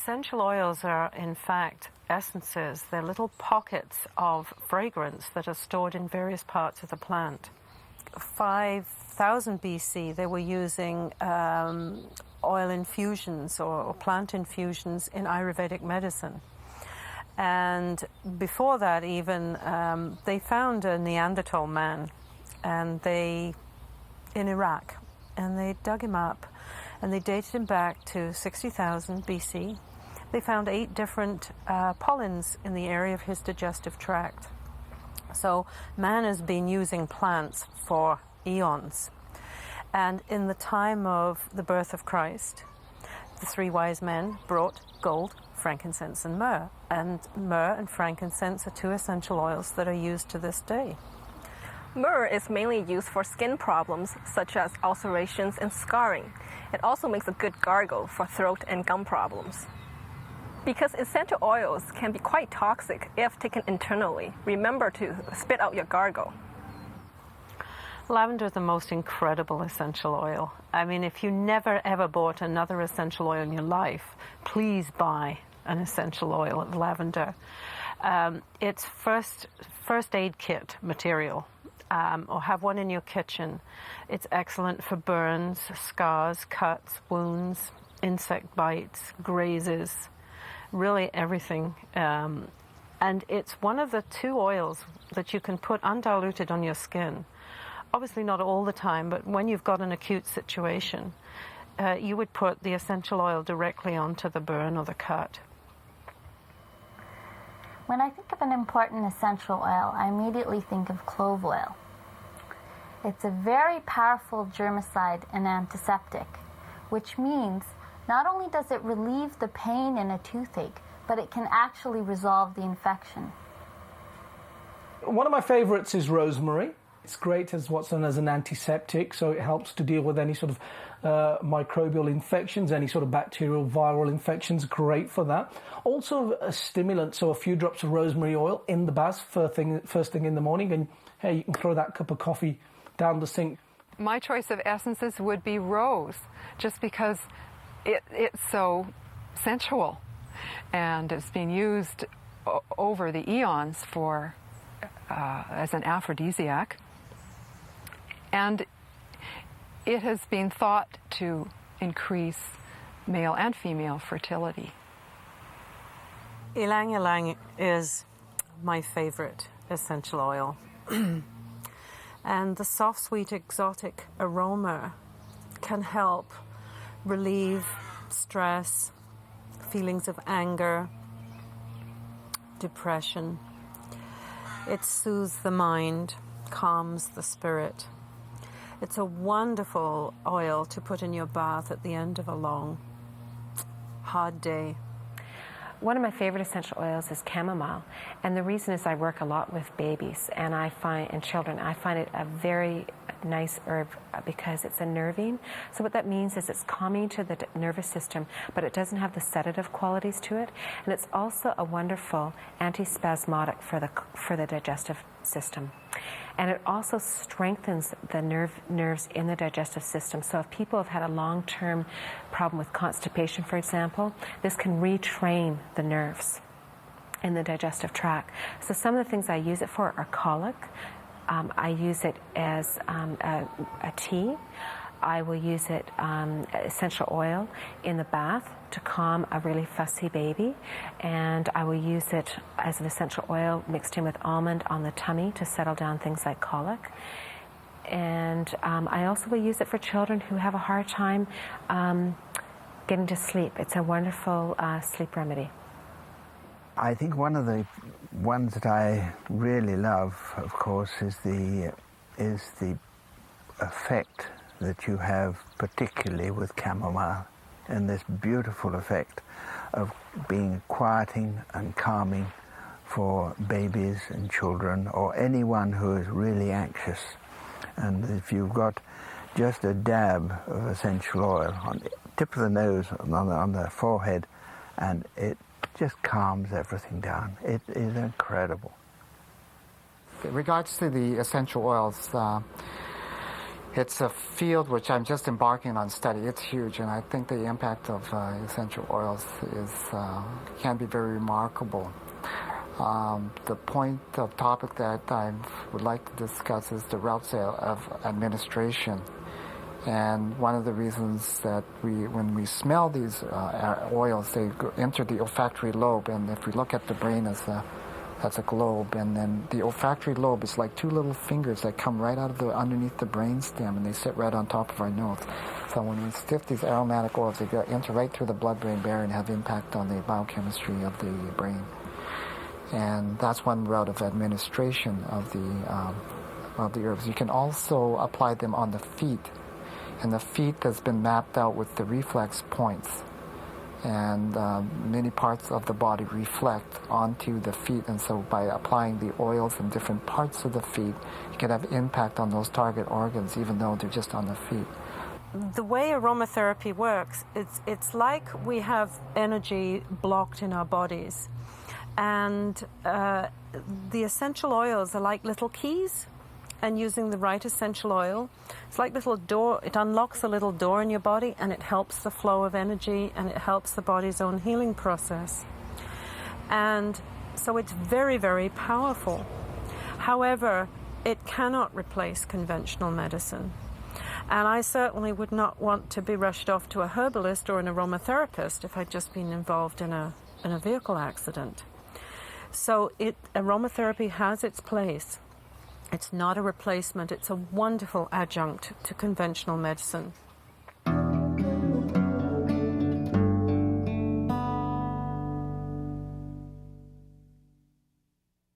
Essential oils are, in fact, essences. They're little pockets of fragrance that are stored in various parts of the plant. 5000 BC, they were using oil infusions or plant infusions in Ayurvedic medicine. And before that even, they found a Neanderthal man in Iraq, and they dug him up and they dated him back to 60,000 BC. They found 8 different pollens in the area of his digestive tract. So man has been using plants for eons. And in the time of the birth of Christ, the 3 wise men brought gold, frankincense, and myrrh. And myrrh and frankincense are 2 essential oils that are used to this day. Myrrh is mainly used for skin problems such as ulcerations and scarring. It also makes a good gargle for throat and gum problems. Because essential oils can be quite toxic if taken internally, remember to spit out your gargle. Lavender is the most incredible essential oil. I mean, if you never ever bought another essential oil in your life, please buy an essential oil of lavender. It's first aid kit material, or have one in your kitchen. It's excellent for burns, scars, cuts, wounds, insect bites, grazes, really everything. And it's one of the 2 oils that you can put undiluted on your skin. Obviously not all the time, but when you've got an acute situation, you would put the essential oil directly onto the burn or the cut. When I think of an important essential oil, I immediately think of clove oil. It's a very powerful germicide and antiseptic, which means not only does it relieve the pain in a toothache, but it can actually resolve the infection. One of my favorites is rosemary. It's great as what's known as an antiseptic, so it helps to deal with any sort of microbial infections, any sort of bacterial, viral infections, great for that. Also a stimulant, so a few drops of rosemary oil in the bath first thing in the morning, and hey, you can throw that cup of coffee down the sink. My choice of essences would be rose, just because it's so sensual, and it's been used over the eons for as an aphrodisiac, and it has been thought to increase male and female fertility. Ylang ylang is my favorite essential oil. And the soft, sweet, exotic aroma can help relieve stress, feelings of anger, depression. It soothes the mind, calms the spirit. It's a wonderful oil to put in your bath at the end of a long, hard day. One of my favorite essential oils is chamomile, and the reason is I work a lot with babies and children. I find it a very nice herb because it's a nervine. So what that means is it's calming to the nervous system, but it doesn't have the sedative qualities to it, and it's also a wonderful antispasmodic for the digestive system. And it also strengthens the nerves in the digestive system. So if people have had a long-term problem with constipation, for example, this can retrain the nerves in the digestive tract. So some of the things I use it for are colic. I use it as a tea. I will use it essential oil in the bath to calm a really fussy baby, and I will use it as an essential oil mixed in with almond on the tummy to settle down things like colic. And I also will use it for children who have a hard time getting to sleep. It's a wonderful sleep remedy. I think one of the ones that I really love, of course, is the effect that you have, particularly with chamomile, and this beautiful effect of being quieting and calming for babies and children or anyone who is really anxious. And if you've got just a dab of essential oil on the tip of the nose, on the forehead, and it just calms everything down. It is incredible. In regards to the essential oils, It's a field which I'm just embarking on study. It's huge, and I think the impact of essential oils can be very remarkable. The topic that I would like to discuss is the routes of administration. And one of the reasons that when we smell these oils, they enter the olfactory lobe. And if we look at the brain as a globe, and then the olfactory lobe is like two little fingers that come right out of underneath the brainstem, and they sit right on top of our nose. So when we sniff these aromatic oils, they enter right through the blood-brain barrier and have impact on the biochemistry of the brain. And that's one route of administration of the herbs. You can also apply them on the feet, and the feet has been mapped out with the reflex points. And many parts of the body reflect onto the feet, and so by applying the oils in different parts of the feet, you can have impact on those target organs, even though they're just on the feet. The way aromatherapy works, it's like we have energy blocked in our bodies, and the essential oils are like little keys. And using the right essential oil, it's like little door. It unlocks a little door in your body, and it helps the flow of energy, and it helps the body's own healing process. And so it's very, very powerful. However, it cannot replace conventional medicine. And I certainly would not want to be rushed off to a herbalist or an aromatherapist if I'd just been involved in a vehicle accident. So aromatherapy has its place. It's not a replacement. It's a wonderful adjunct to conventional medicine.